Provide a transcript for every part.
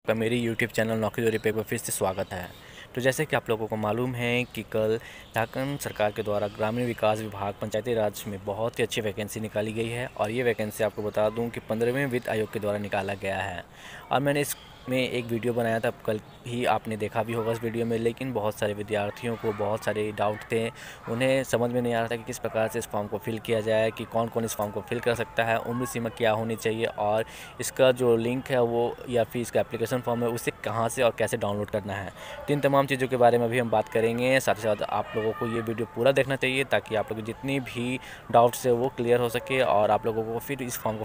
का मेरी YouTube channel नौकरी और पे पर फिर से स्वागत है। तो जैसे कि आप लोगों को मालूम है कि कल झारखंड सरकार के द्वारा ग्रामीण विकास विभाग पंचायती राज में बहुत ही अच्छी वैकेंसी निकाली गई है और ये वैकेंसी आपको बता दूं कि 15वें वित्त आयोग के द्वारा निकाला गया है। और मैंने इसमें एक वीडियो बनाया था, कल ही आपने देखा भी होगा इस वीडियो में। लेकिन बहुत सारे विद्यार्थियों को बहुत सारे डाउट थे, उन्हें समझ में नहीं आ रहा था कि किस प्रकार से इस फॉर्म को फिल किया जाए, कि कौन कौन इस फॉर्म को फिल कर सकता है, उम्र सीमा क्या होनी चाहिए और इसका जो लिंक है वो या फिर इसका एप्लीकेशन फॉर्म है उसे कहाँ से और कैसे डाउनलोड करना है। तो इन तमाम चीज़ों के बारे में भी हम बात करेंगे। साथ ही साथ आप लोगों को ये वीडियो पूरा देखना चाहिए ताकि आप लोग जितनी भी डाउट्स है वो क्लियर हो सके और आप लोगों को फिर इस फॉर्म को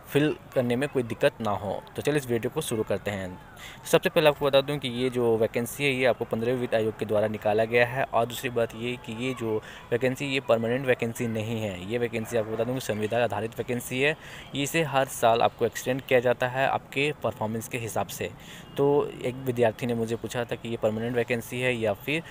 फिल करने में कोई दिक्कत ना हो। तो चलिए इस वीडियो को शुरू करते हैं। सबसे पहले आपको बता दूं कि ये जो वैकेंसी है ये आपको 15वें वित्त आयोग के द्वारा निकाला गया है। और दूसरी बात ये कि ये जो वैकेंसी ये परमानेंट वैकेंसी नहीं है। ये वैकेंसी आपको बता दूं कि संविदा आधारित वैकेंसी है। इसे हर साल आपको एक्सटेंड किया जाता है आपके परफॉर्मेंस के हिसाब से। तो एक विद्यार्थी ने मुझे पूछा था कि ये परमानेंट वैकेंसी है या फिर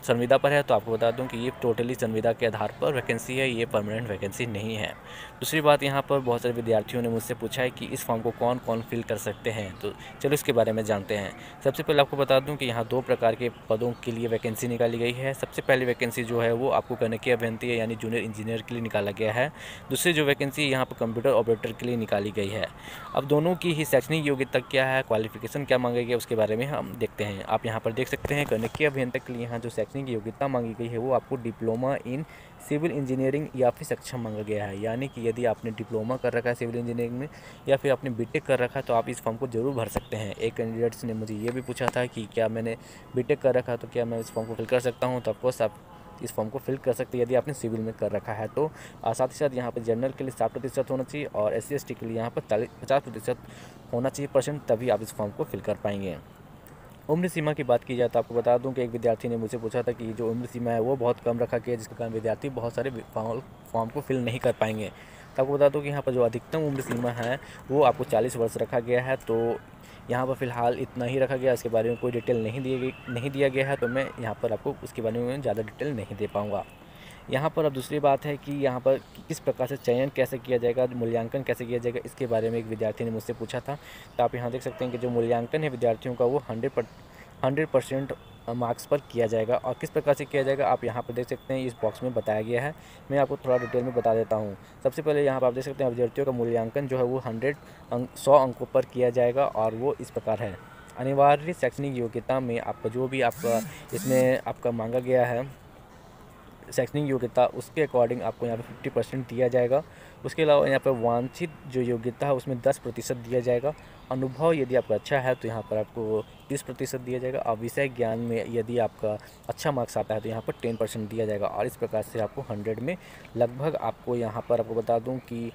संविदा पर है। तो आपको बता दूं कि ये टोटली संविदा के आधार पर वैकेंसी है, ये परमानेंट वैकेंसी नहीं है। दूसरी बात, यहाँ पर बहुत सारे विद्यार्थियों ने मुझसे पूछा है कि इस फॉर्म को कौन कौन फिल कर सकते हैं। तो चलो इसके बारे में जानते हैं। सबसे पहले आपको बता दूं कि यहाँ 2 प्रकार के पदों के लिए वैकेंसी निकाली गई है। सबसे पहली वैकेंसी जो है वो आपको गणितीय अभियंता यानी जूनियर इंजीनियर के लिए निकाला गया है। दूसरी जो वैकेंसी यहाँ पर कंप्यूटर ऑपरेटर के लिए निकाली गई है। अब दोनों की ही शैक्षणिक योग्यता क्या है, क्वालिफिकेशन क्या मांगा गया, उसके बारे में हम देखते हैं। आप यहाँ पर देख सकते हैं गणितीय अभियंता के लिए यहाँ जो शैक्षणिक योग्यता मांगी गई है वो आपको डिप्लोमा इन सिविल इंजीनियरिंग या फिर सक्षम मांगा गया है। यानी कि यदि आपने डिप्लोमा कर रखा है सिविल इंजीनियरिंग में या फिर आपने बीटेक कर रखा है तो आप इस फॉर्म को जरूर भर सकते हैं। एक कैंडिडेट्स ने मुझे ये भी पूछा था कि क्या मैंने बीटेक कर रखा है तो क्या मैं इस फॉर्म को फिल कर सकता हूँ। तो ऑफकोर्स आप इस फॉर्म को फिल कर सकते हैं यदि आपने सिविल में कर रखा है तो। साथ ही साथ यहाँ पर जनरल के लिए 60% होना चाहिए और SC/ST के लिए यहाँ पर 50% होना चाहिए परसेंट, तभी आप इस फॉर्म को फिल कर पाएंगे। उम्र सीमा की बात की जाए तो आपको बता दूं कि एक विद्यार्थी ने मुझसे पूछा था कि जो उम्र सीमा है वो बहुत कम रखा गया है जिसके कारण विद्यार्थी बहुत सारे फॉर्म को फिल नहीं कर पाएंगे। तो आपको बता दूं कि यहाँ पर जो अधिकतम उम्र सीमा है वो आपको 40 वर्ष रखा गया है। तो यहाँ पर फ़िलहाल इतना ही रखा गया, इसके बारे में कोई डिटेल नहीं दिया गया है। तो मैं यहाँ पर आपको उसके बारे में ज़्यादा डिटेल नहीं दे पाऊँगा। यहाँ पर अब दूसरी बात है कि यहाँ पर किस प्रकार से चयन कैसे किया जाएगा, मूल्यांकन कैसे किया जाएगा, इसके बारे में एक विद्यार्थी ने मुझसे पूछा था। तो आप यहाँ देख सकते हैं कि जो मूल्यांकन है विद्यार्थियों का वो 100% मार्क्स पर किया जाएगा। और किस प्रकार से किया जाएगा आप यहाँ पर देख सकते हैं, इस बॉक्स में बताया गया है। मैं आपको थोड़ा डिटेल में बता देता हूँ। सबसे पहले यहाँ पर आप देख सकते हैं विद्यार्थियों का मूल्यांकन जो है वो 100 अंकों पर किया जाएगा और वो इस प्रकार है। अनिवार्य शैक्षणिक योग्यता में आपका जो भी आपका इसमें आपका मांगा गया है शैक्षणिक योग्यता उसके अकॉर्डिंग आपको यहाँ पे 50% दिया जाएगा। उसके अलावा यहाँ पर वांछित जो योग्यता है उसमें 10% दिया जाएगा। अनुभव यदि आपका अच्छा है तो यहाँ पर आपको 30% दिया जाएगा। और विषय ज्ञान में यदि आपका अच्छा मार्क्स आता है तो यहाँ पर 10% दिया जाएगा। और इस प्रकार से आपको 100 में लगभग आपको यहाँ पर आपको बता दूँ कि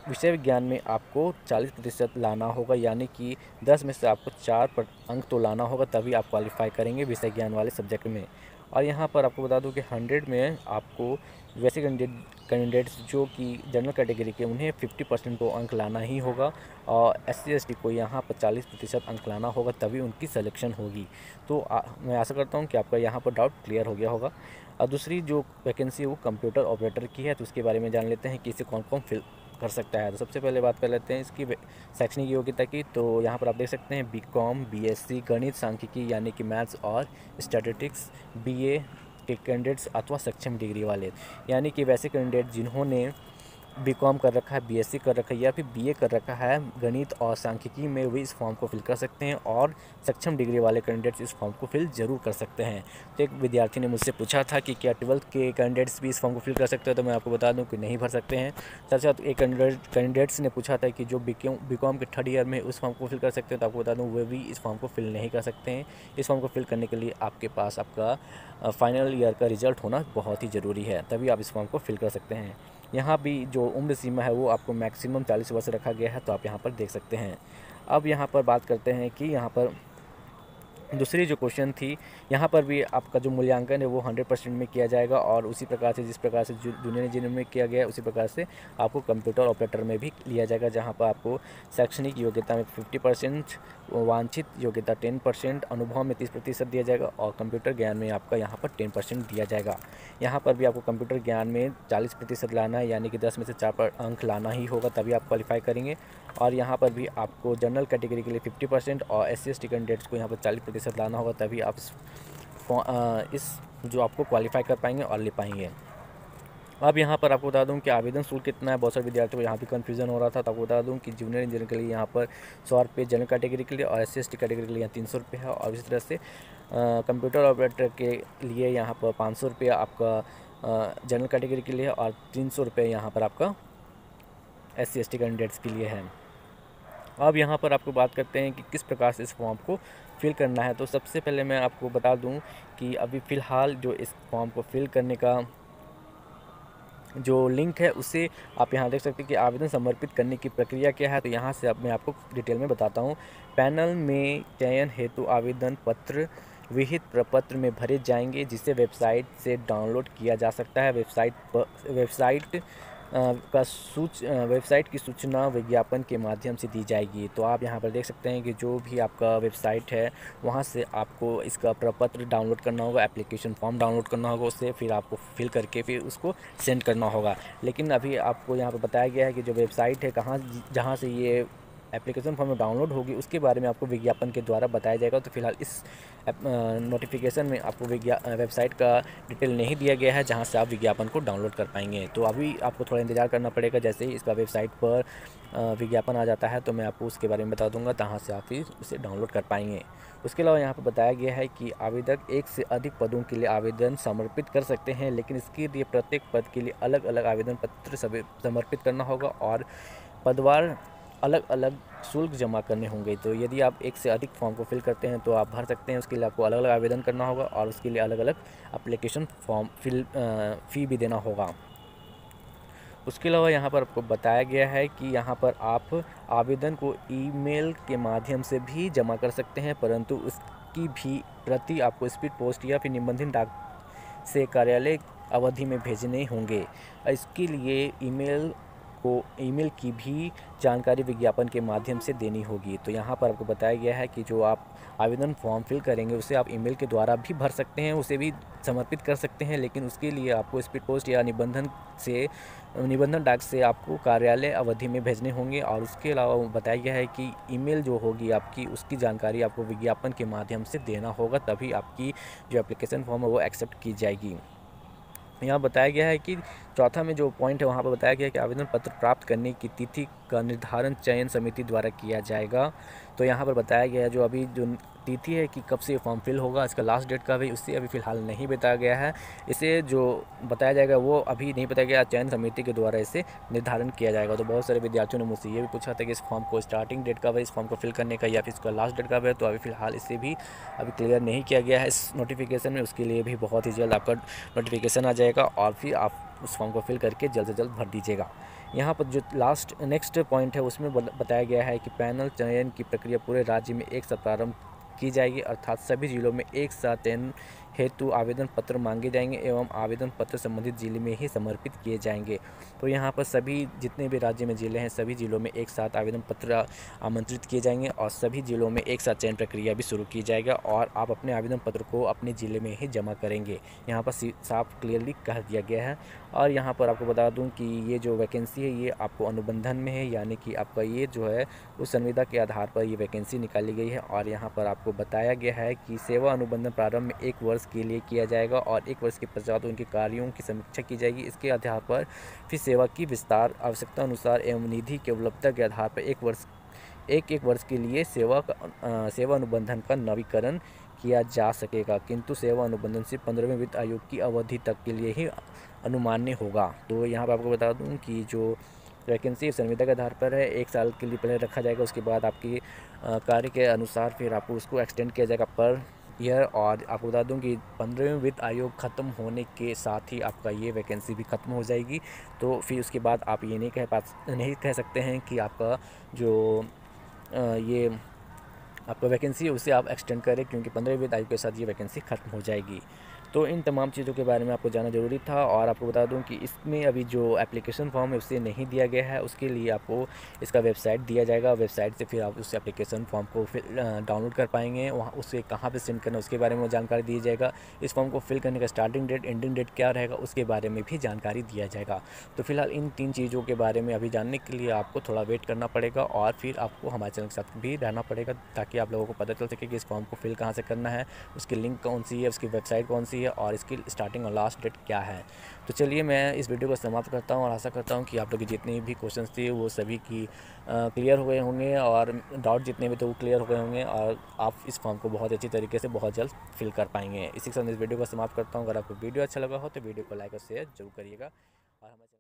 विषय विज्ञान में आपको 40% लाना होगा। यानी कि 10 में से आपको 4 अंक तो लाना होगा, तभी आप क्वालिफाई करेंगे विषय ज्ञान वाले सब्जेक्ट में। और यहाँ पर आपको बता दूं कि 100 में आपको वैसे कैंडिडेट्स जो कि जनरल कैटेगरी के उन्हें 50% तो अंक लाना ही होगा और SC/ST को यहाँ पर 40% अंक लाना होगा, तभी उनकी सिलेक्शन होगी। तो मैं आशा करता हूँ कि आपका यहाँ पर डाउट क्लियर हो गया होगा। और दूसरी जो वैकेंसी है वो कंप्यूटर ऑपरेटर की है। तो उसके बारे में जान लेते हैं कि इसे कौन कौन फिल कर सकता है। तो सबसे पहले बात कर लेते हैं इसकी शैक्षणिक योग्यता की। तो यहाँ पर आप देख सकते हैं BCom BSc गणित सांख्यिकी यानी कि मैथ्स और स्टैटिस्टिक्स BA के कैंडिडेट्स अथवा सक्षम डिग्री वाले, यानी कि वैसे कैंडिडेट जिन्होंने BCom कर रखा है, BSc कर रखा है या फिर BA कर रखा है गणित और सांख्यिकी में, भी इस फॉर्म को फिल कर सकते हैं। और सक्षम डिग्री वाले कैंडिडेट्स इस फॉर्म को फिल जरूर कर सकते हैं। तो एक विद्यार्थी ने मुझसे पूछा था कि क्या 12th के कैंडिडेट्स भी इस फॉर्म को फिल कर सकते हैं। तो मैं आपको बता दूं कि नहीं भर सकते हैं। साथ साथ एक कैंडिडेट्स ने पूछा था कि जो BCom के 3rd ईयर में उस फॉर्म को फिल कर सकते हैं। तो आपको बता दूँ वे भी इस फॉर्म को फिल नहीं कर सकते हैं। इस फॉर्म को फिल करने के लिए आपके पास आपका फाइनल ईयर का रिजल्ट होना बहुत ही ज़रूरी है, तभी आप इस फॉर्म को फिल कर सकते हैं। यहाँ भी जो उम्र सीमा है वो आपको मैक्सिमम 40 वर्ष रखा गया है। तो आप यहाँ पर देख सकते हैं। अब यहाँ पर बात करते हैं कि यहाँ पर दूसरी जो क्वेश्चन थी, यहाँ पर भी आपका जो मूल्यांकन है वो 100% में किया जाएगा और उसी प्रकार से जिस प्रकार से जूनियर इंजीनियर में किया गया है उसी प्रकार से आपको कंप्यूटर ऑपरेटर में भी लिया जाएगा, जहाँ पर आपको शैक्षणिक योग्यता में 50%, वांछित योग्यता 10%, अनुभव में 30% दिया जाएगा और कंप्यूटर ज्ञान में आपका यहाँ पर 10% दिया जाएगा। यहाँ पर भी आपको कंप्यूटर ज्ञान में 40% लाना है, यानी कि 10 में से 4 अंक लाना ही होगा, तभी आप क्वालिफाई करेंगे। और यहाँ पर भी आपको जनरल कैटेगरी के लिए 50% और SC/ST कैंडिडेट्स को यहाँ पर 40% लाना होगा, तभी आप इस जो आपको क्वालिफाई कर पाएंगे और ले पाएंगे। अब यहाँ पर आपको बता दूं कि आवेदन शुल्क कितना है। बहुत सारे विद्यार्थियों को यहाँ भी कन्फ्यूजन हो रहा था, तो आपको बता दूं कि जूनियर इंजीनियर के लिए यहाँ पर 100 रुपये, जनरल कैटेगरी के लिए और SC/ST कैटेगरी के लिए यहाँ 300 रुपये है। और इसी तरह से कंप्यूटर ऑपरेटर के लिए यहाँ पर 500 रुपये आपका जनरल कैटेगरी के लिए और 300 रुपये यहाँ पर आपका SC/ST कैंडिडेट्स के लिए है। अब यहाँ पर आपको बात करते हैं कि किस प्रकार से इस फॉर्म को फिल करना है। तो सबसे पहले मैं आपको बता दूं कि अभी फ़िलहाल जो इस फॉर्म को फिल करने का जो लिंक है उसे आप यहाँ देख सकते हैं कि आवेदन समर्पित करने की प्रक्रिया क्या है। तो यहाँ से अब मैं आपको डिटेल में बताता हूँ। पैनल में चयन हेतु आवेदन पत्र विहित प्रपत्र में भरे जाएंगे, जिसे वेबसाइट से डाउनलोड किया जा सकता है। वेबसाइट की सूचना विज्ञापन के माध्यम से दी जाएगी। तो आप यहाँ पर देख सकते हैं कि जो भी आपका वेबसाइट है वहाँ से आपको इसका प्रपत्र डाउनलोड करना होगा, एप्लीकेशन फॉर्म डाउनलोड करना होगा, उससे फिर आपको फिल करके फिर उसको सेंड करना होगा। लेकिन अभी आपको यहाँ पर बताया गया है कि जो वेबसाइट है जहाँ से ये एप्लीकेशन फॉर्म डाउनलोड होगी उसके बारे में आपको विज्ञापन के द्वारा बताया जाएगा। तो फिलहाल इस नोटिफिकेशन में आपको वेबसाइट का डिटेल नहीं दिया गया है जहां से आप विज्ञापन को डाउनलोड कर पाएंगे। तो अभी आपको थोड़ा इंतज़ार करना पड़ेगा, जैसे ही इसका वेबसाइट पर विज्ञापन आ जाता है तो मैं आपको उसके बारे में बता दूंगा, जहाँ से आप फिर उसे डाउनलोड कर पाएंगे। उसके अलावा यहाँ पर बताया गया है कि आवेदक एक से अधिक पदों के लिए आवेदन समर्पित कर सकते हैं, लेकिन इसके लिए प्रत्येक पद के लिए अलग अलग आवेदन पत्र समर्पित करना होगा और पदवार अलग अलग शुल्क जमा करने होंगे। तो यदि आप एक से अधिक फॉर्म को फिल करते हैं तो आप भर सकते हैं, उसके लिए आपको अलग अलग आवेदन करना होगा और उसके लिए अलग अलग एप्लीकेशन फॉर्म फ़ी भी देना होगा। उसके अलावा यहाँ पर आपको बताया गया है कि यहाँ पर आप आवेदन को ईमेल के माध्यम से भी जमा कर सकते हैं, परंतु उसकी भी प्रति आपको स्पीड पोस्ट या फिर निबंधित डाक से कार्यालय अवधि में भेजने होंगे। इसके लिए ईमेल की भी जानकारी विज्ञापन के माध्यम से देनी होगी। तो यहाँ पर आपको बताया गया है कि जो आप आवेदन फॉर्म फिल करेंगे उसे आप ईमेल के द्वारा भी भर सकते हैं, उसे भी समर्पित कर सकते हैं, लेकिन उसके लिए आपको स्पीड पोस्ट या निबंधन डाक से आपको कार्यालय अवधि में भेजने होंगे। और उसके अलावा बताया गया है कि ईमेल जो होगी आपकी, उसकी जानकारी आपको विज्ञापन के माध्यम से देना होगा, तभी आपकी जो एप्लीकेशन फॉर्म है वो एक्सेप्ट की जाएगी। यहाँ बताया गया है कि चौथा में जो पॉइंट है वहाँ पर बताया गया है कि आवेदन पत्र प्राप्त करने की तिथि का निर्धारण चयन समिति द्वारा किया जाएगा। तो यहाँ पर बताया गया है जो अभी जो तिथि है कि कब से फॉर्म फिल होगा, इसका लास्ट डेट का भी उससे अभी फ़िलहाल नहीं बताया गया है। इसे जो बताया जाएगा वो अभी नहीं बताया गया, चयन समिति के द्वारा इसे निर्धारण किया जाएगा। तो बहुत सारे विद्यार्थियों ने मुझसे ये भी पूछा था कि इस फॉर्म को स्टार्टिंग डेट कब है इस फॉर्म को फिल करने का, या फिर इसका लास्ट डेट कब है। तो अभी फ़िलहाल इसे भी अभी क्लियर नहीं किया गया है इस नोटिफिकेशन में। उसके लिए भी बहुत ही जल्द आपका नोटिफिकेशन आ जाएगा और फिर आप उस फॉर्म को फिल करके जल्द से जल्द भर दीजिएगा। यहाँ पर जो नेक्स्ट पॉइंट है उसमें बताया गया है कि पैनल चयन की प्रक्रिया पूरे राज्य में एक साथ प्रारंभ की जाएगी, अर्थात सभी जिलों में एक साथ चयन हेतु आवेदन पत्र मांगे जाएंगे एवं आवेदन पत्र संबंधित जिले में ही समर्पित किए जाएंगे। तो यहाँ पर सभी जितने भी राज्य में जिले हैं सभी जिलों में एक साथ आवेदन पत्र आमंत्रित किए जाएंगे और सभी जिलों में एक साथ चयन प्रक्रिया भी शुरू की जाएगा और आप अपने आवेदन पत्र को अपने ज़िले में ही जमा करेंगे। यहाँ पर साफ क्लियरली कह दिया गया है। और यहाँ पर आपको बता दूँ कि ये जो वैकेंसी है ये आपको अनुबंधन में है, यानी कि आपका ये जो है उस संविदा के आधार पर ये वैकेंसी निकाली गई है। और यहाँ पर आपको बताया गया है कि सेवा अनुबंधन प्रारंभ में 1 वर्ष के लिए किया जाएगा और 1 वर्ष के पश्चात उनके कार्यों की समीक्षा की जाएगी। इसके आधार पर फिर सेवा की विस्तार आवश्यकता अनुसार एवं निधि की उपलब्धता के आधार पर 1 वर्ष के लिए सेवा अनुबंधन का नवीकरण किया जा सकेगा, किंतु सेवा अनुबंधन से 15वें वित्त आयोग की अवधि तक के लिए ही अनुमान्य होगा। तो यहाँ पर आपको बता दूँ कि जो वैकेंसी संविदा के आधार पर है 1 साल के लिए पहले रखा जाएगा, उसके बाद आपकी कार्य के अनुसार फिर आपको उसको एक्सटेंड किया जाएगा पर ईयर। और आपको बता दूं कि 15वें वित्त आयोग ख़त्म होने के साथ ही आपका ये वैकेंसी भी ख़त्म हो जाएगी। तो फिर उसके बाद आप ये नहीं कह सकते हैं कि आपका जो ये आपका वैकेंसी है उसे आप एक्सटेंड करें, क्योंकि 15वीं तारीख के साथ ये वैकेंसी ख़त्म हो जाएगी। तो इन तमाम चीज़ों के बारे में आपको जानना ज़रूरी था। और आपको बता दूं कि इसमें अभी जो एप्लीकेशन फॉर्म है उसे नहीं दिया गया है, उसके लिए आपको इसका वेबसाइट दिया जाएगा। वेबसाइट से फिर आप उस एप्लीकेशन फॉर्म को फिर डाउनलोड कर पाएंगे। वहाँ उसे कहाँ पे सेंड करना है उसके बारे में जानकारी दी जाएगा। इस फॉर्म को फिल करने का स्टार्टिंग डेट, एंडिंग डेट क्या रहेगा उसके बारे में भी जानकारी दिया जाएगा। तो फिलहाल इन 3 चीज़ों के बारे में अभी जानने के लिए आपको थोड़ा वेट करना पड़ेगा, और फिर आपको हमारे चैनल के साथ भी रहना पड़ेगा, ताकि आप लोगों को पता चल सके कि इस फॉर्म को फिल कहाँ से करना है, उसकी लिंक कौन सी है, उसकी वेबसाइट कौन सी है, और इसकी स्टार्टिंग और लास्ट डेट क्या है। तो चलिए मैं इस वीडियो को समाप्त करता हूँ, और आशा करता हूँ कि आप लोग की जितनी भी क्वेश्चंस थे वो सभी की क्लियर हो गए होंगे, और डाउट जितने भी थे वो क्लियर हो गए होंगे, और आप इस फॉर्म को बहुत अच्छी तरीके से बहुत जल्द फिल कर पाएंगे। इसी के साथ इस वीडियो को समाप्त करता हूँ। अगर आपको वीडियो अच्छा लगा हो तो वीडियो को लाइक और शेयर जरूर करिएगा, और हमारे